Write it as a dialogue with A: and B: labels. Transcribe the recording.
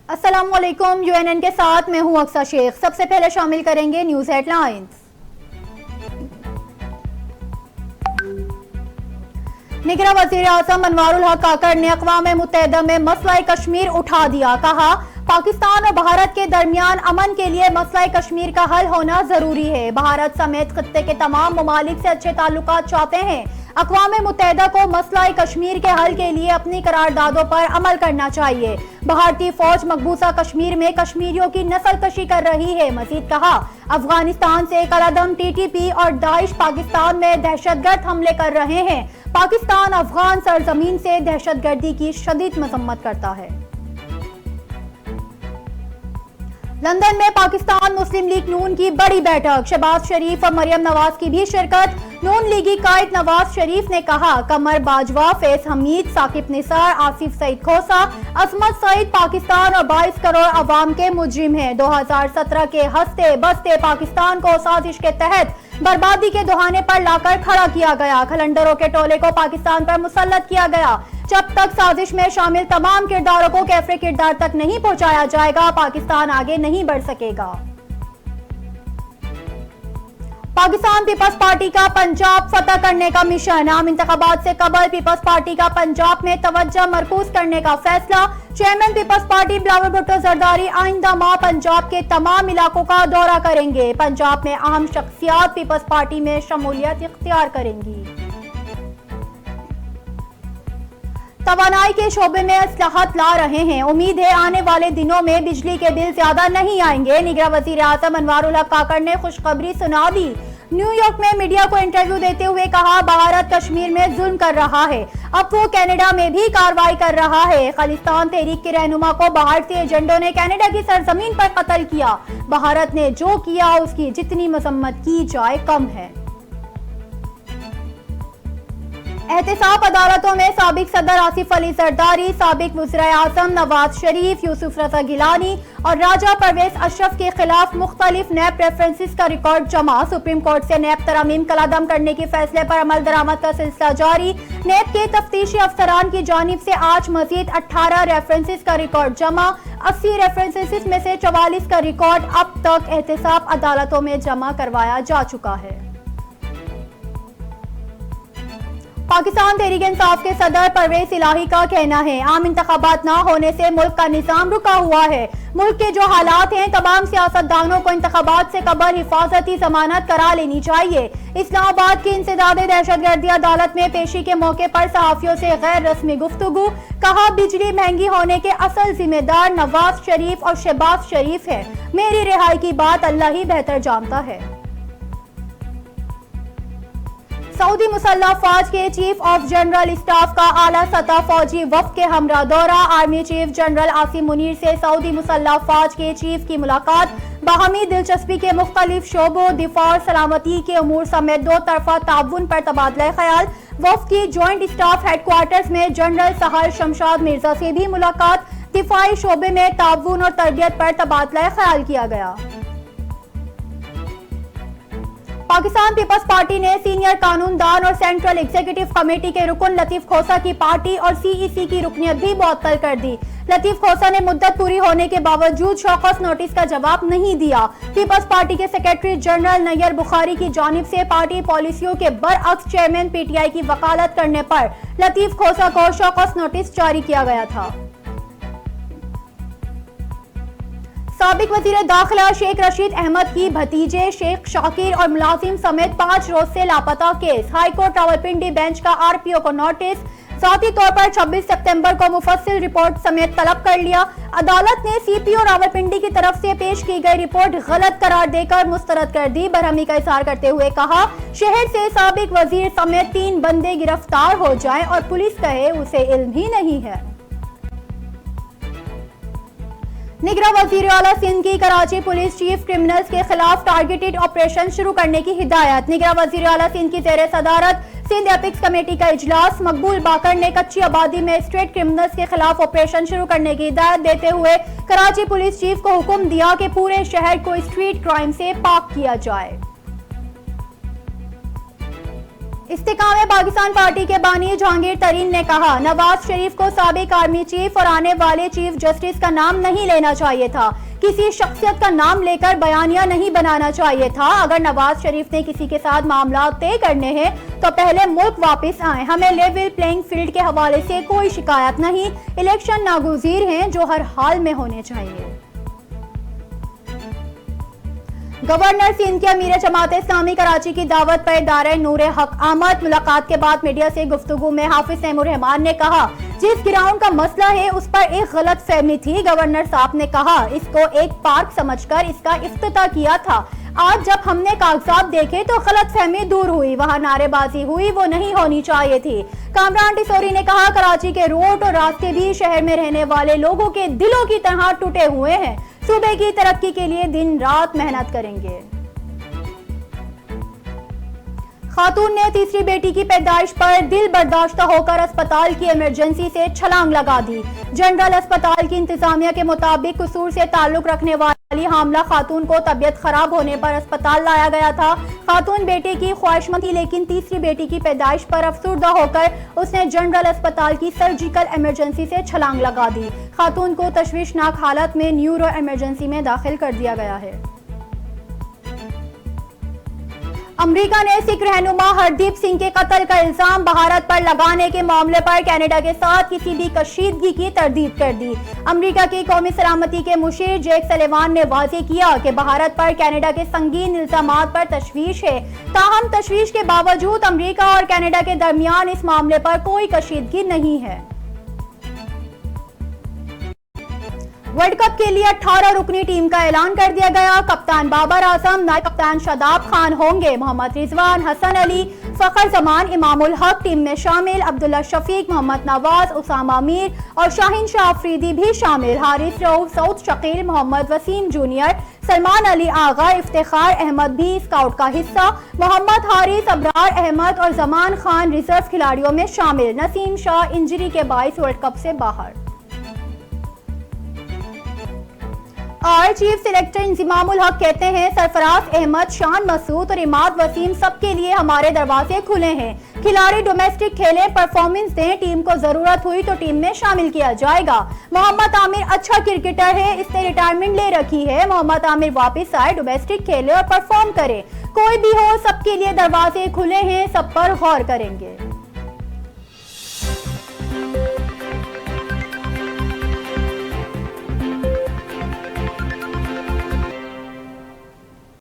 A: السلام علیکم، UNN کے ساتھ میں ہوں اقصیٰ شیخ۔ سب سے پہلے شامل کریں گے نیوز ہیڈ لائنز۔ نگراں وزیر اعظم انوار الحق کاکڑ نے اقوام متحدہ میں مسئلہ کشمیر اٹھا دیا۔ کہا پاکستان اور بھارت کے درمیان امن کے لیے مسئلہ کشمیر کا حل ہونا ضروری ہے۔ بھارت سمیت خطے کے تمام ممالک سے اچھے تعلقات چاہتے ہیں۔ اقوام متحدہ کو مسئلہ کشمیر کے حل کے لیے اپنی قراردادوں پر عمل کرنا چاہیے۔ بھارتی فوج مقبوضہ کشمیر میں کشمیریوں کی نسل کشی کر رہی ہے۔ مزید کہا افغانستان سے کالعدم TTP اور داعش پاکستان میں دہشت گرد حملے کر رہے ہیں۔ پاکستان افغان سرزمین سے دہشت گردی کی شدید مذمت کرتا ہے۔ لندن میں پاکستان مسلم لیگ نون کی بڑی بیٹھک، شہباز شریف اور مریم نواز کی بھی شرکت۔ نون لیگی قائد نواز شریف نے کہا قمر باجوہ، فیض حمید، ثاقب نثار، آصف سعید کھوسہ، عصمت سعید پاکستان اور 22 کروڑ عوام کے مجرم ہیں۔ 2017 کے ہنستے بستے پاکستان کو سازش کے تحت بربادی کے دہانے پر لا کر کھڑا کیا گیا۔ کھلنڈروں کے ٹولے کو پاکستان پر مسلط کیا گیا۔ جب تک سازش میں شامل تمام کرداروں کو کیفر کردار تک نہیں پہنچایا جائے گا، پاکستان آگے نہیں بڑھ سکے گا۔ پاکستان پیپلز پارٹی کا پنجاب فتح کرنے کا مشن، عام انتخابات سے قبل پیپلز پارٹی کا پنجاب میں توجہ مرکوز کرنے کا فیصلہ۔ چیئرمین پیپلز پارٹی بلاول بھٹو زرداری آئندہ ماہ پنجاب کے تمام علاقوں کا دورہ کریں گے۔ پنجاب میں اہم شخصیات پیپلز پارٹی میں شمولیت اختیار کریں گی۔ توانائی کے شعبے میں اصلاحات لا رہے ہیں، امید ہے آنے والے دنوں میں بجلی کے بل زیادہ نہیں آئیں گے۔ نگراں وزیر اعظم انوار الحق کاکڑ نے خوشخبری سنا دی۔ نیو یارک میں میڈیا کو انٹرویو دیتے ہوئے کہا بھارت کشمیر میں ظلم کر رہا ہے، اب وہ کینیڈا میں بھی کارروائی کر رہا ہے۔ خالصتان تحریک کے رہنما کو بھارتی ایجنٹوں نے کینیڈا کی سرزمین پر قتل کیا۔ بھارت نے جو کیا اس کی جتنی مذمت کی جائے کم ہے۔ احتساب عدالتوں میں سابق صدر آصف علی زرداری، سابق وزراء اعظم نواز شریف، یوسف رضا گیلانی اور راجہ پرویز اشرف کے خلاف مختلف نیب ریفرنسز کا ریکارڈ جمع۔ سپریم کورٹ سے نیب ترامیم کالعدم کرنے کے فیصلے پر عمل درآمد کا سلسلہ جاری۔ نیب کے تفتیشی افسران کی جانب سے آج مزید 18 ریفرنسز کا ریکارڈ جمع۔ 80 ریفرنسز میں سے 44 کا ریکارڈ اب تک احتساب عدالتوں میں جمع کروایا جا چکا ہے۔ پاکستان تحریک انصاف کے صدر پرویز الہی کا کہنا ہے عام انتخابات نہ ہونے سے ملک کا نظام رکا ہوا ہے۔ ملک کے جو حالات ہیں تمام سیاستدانوں کو انتخابات سے قبل حفاظتی ضمانت کرا لینی چاہیے۔ اسلام آباد کی انسداد دہشت گردی عدالت میں پیشی کے موقع پر صحافیوں سے غیر رسمی گفتگو۔ کہا بجلی مہنگی ہونے کے اصل ذمہ دار نواز شریف اور شہباز شریف ہے، میری رہائی کی بات اللہ ہی بہتر جانتا ہے۔ سعودی مسلح افواج کے چیف آف جنرل اسٹاف کا اعلیٰ سطح فوجی وفد کے ہمراہ دورہ۔ Army chief general Asim Munir سے سعودی مسلح افواج کے چیف کی ملاقات۔ باہمی دلچسپی کے مختلف شعبوں، دفاع اور سلامتی کے امور سمیت دو طرفہ تعاون پر تبادلہ خیال۔ وفد کی جوائنٹ اسٹاف ہیڈ کوارٹرز میں جنرل سہل شمشاد مرزا سے بھی ملاقات۔ دفاعی شعبے میں تعاون اور تربیت پر تبادلہ خیال کیا گیا۔ پاکستان پیپلز پارٹی نے سینئر قانون دان اور سینٹرل ایگزیکٹو کمیٹی کے رکن لطیف کھوسہ کی پارٹی اور CEC کی رکنیت بھی معطل کر دی۔ لطیف کھوسہ نے مدت پوری ہونے کے باوجود شوکس نوٹس کا جواب نہیں دیا۔ پیپلز پارٹی کے سیکرٹری جنرل نیر بخاری کی جانب سے پارٹی پالیسیوں کے برعکس چیئرمین PTI کی وکالت کرنے پر لطیف کھوسہ کو شوکس نوٹس جاری کیا گیا تھا۔ سابق وزیر داخلہ شیخ رشید احمد کی بھتیجے شیخ شاکر اور ملازم سمیت 5 روز سے لاپتہ case. High court Rawalpindi bench کا RPO کو نوٹس، ذاتی طور پر 26 سپتمبر کو مفصل رپورٹ سمیت طلب کر لیا۔ عدالت نے CPO راولپنڈی کی طرف سے پیش کی گئی رپورٹ غلط قرار دے کر مسترد کر دی۔ برہمی کا اظہار کرتے ہوئے کہا شہر سے سابق وزیر سمیت 3 بندے گرفتار ہو جائیں اور پولیس کہے اسے علم ہی نہیں ہے۔ نگراں وزیر اعلیٰ سندھ کی کراچی پولیس چیف کرمنلز کے خلاف ٹارگیٹڈ آپریشن شروع کرنے کی ہدایت۔ نگراں وزیر اعلیٰ سندھ کی زیر صدارت سندھ ایپکس کمیٹی کا اجلاس۔ مقبول باقر نے کچی آبادی میں اسٹریٹ کرمنلز کے خلاف آپریشن شروع کرنے کی ہدایت دیتے ہوئے کراچی پولیس چیف کو حکم دیا کہ پورے شہر کو اسٹریٹ کرائم سے پاک کیا جائے۔ استقامت پاکستان پارٹی کے بانی جہانگیر ترین نے کہا نواز شریف کو سابق آرمی چیف اور آنے والے چیف جسٹس کا نام نہیں لینا چاہیے تھا، کسی شخصیت کا نام لے کر بیانیہ نہیں بنانا چاہیے تھا۔ اگر نواز شریف نے کسی کے ساتھ معاملات طے کرنے ہیں تو پہلے ملک واپس آئیں، ہمیں لیول پلینگ فیلڈ کے حوالے سے کوئی شکایت نہیں، الیکشن ناگزیر ہیں جو ہر حال میں ہونے چاہیے۔ گورنر سندھ کے امیر جماعت اسلامی کراچی کی دعوت پر ادارہ نور حق آمد۔ ملاقات کے بعد میڈیا سے گفتگو میں حافظ تیمور رحمان نے کہا جس گراؤنڈ کا مسئلہ ہے اس پر ایک غلط فہمی تھی، گورنر صاحب نے کہا اس کو ایک پارک سمجھ کر اس کا افتتاح کیا تھا، آج جب ہم نے کاغذات دیکھے تو غلط فہمی دور ہوئی، وہاں نعرے بازی ہوئی وہ نہیں ہونی چاہیے تھی۔ کامران ٹیسوری نے کہا کراچی کے روڈ اور راستے بھی شہر میں رہنے والے لوگوں کے دلوں کی طرح ٹوٹے ہوئے ہیں، صوبے کی ترقی کے لیے دن رات محنت کریں گے۔ خاتون نے تیسری بیٹی کی پیدائش پر دل برداشتہ ہو کر اسپتال کی ایمرجنسی سے چھلانگ لگا دی۔ جنرل اسپتال کی انتظامیہ کے مطابق قصور سے تعلق رکھنے والی حاملہ خاتون کو طبیعت خراب ہونے پر اسپتال لایا گیا تھا۔ خاتون بیٹے کی خواہش مند تھی لیکن تیسری بیٹی کی پیدائش پر افسردہ ہو کر اس نے جنرل اسپتال کی سرجیکل ایمرجنسی سے چھلانگ لگا دی۔ خاتون کو تشویشناک حالت میں نیورو ایمرجنسی میں داخل کر دیا گیا ہے۔ امریکہ نے سکھ رہنما ہردیپ سنگھ کے قتل کا الزام بھارت پر لگانے کے معاملے پر کینیڈا کے ساتھ کسی بھی کشیدگی کی تردید کر دی۔ امریکہ کی قومی سلامتی کے مشیر جیک سلیوان نے واضح کیا کہ بھارت پر کینیڈا کے سنگین الزامات پر تشویش ہے، تاہم تشویش کے باوجود امریکہ اور کینیڈا کے درمیان اس معاملے پر کوئی کشیدگی نہیں ہے۔ ورلڈ کپ کے لیے 18 رکنی ٹیم کا اعلان کر دیا گیا۔ کپتان بابر اعظم، نائب کپتان شاداب خان ہوں گے، محمد رضوان، حسن علی، فخر زمان، امام الحق ٹیم میں شامل، عبداللہ شفیق، محمد نواز، اسامہ میر اور شاہین شاہ افریدی بھی شامل، حارث رؤوف، سعود شکیل، محمد وسیم جونیئر، سلمان علی آغا، افتخار احمد بھی اسکاؤٹ کا حصہ، محمد حارث، ابرار احمد اور زمان خان ریزرو کھلاڑیوں میں شامل۔ نسیم شاہ انجری کے باعث ورلڈ کپ سے باہر۔ اور چیف سلیکٹر انضمام الحق کہتے ہیں سرفراز احمد، شان مسعود اور اماد وسیم سب کے لیے ہمارے دروازے کھلے ہیں، کھلاڑی ڈومیسٹک کھیلیں، پرفارمنس دیں، ٹیم کو ضرورت ہوئی تو ٹیم میں شامل کیا جائے گا۔ محمد عامر اچھا کرکٹر ہے، اس نے ریٹائرمنٹ لے رکھی ہے، محمد عامر واپس آئے، ڈومیسٹک کھیلے اور پرفارم کرے، کوئی بھی ہو سب کے لیے دروازے کھلے ہیں، سب پر غور کریں گے۔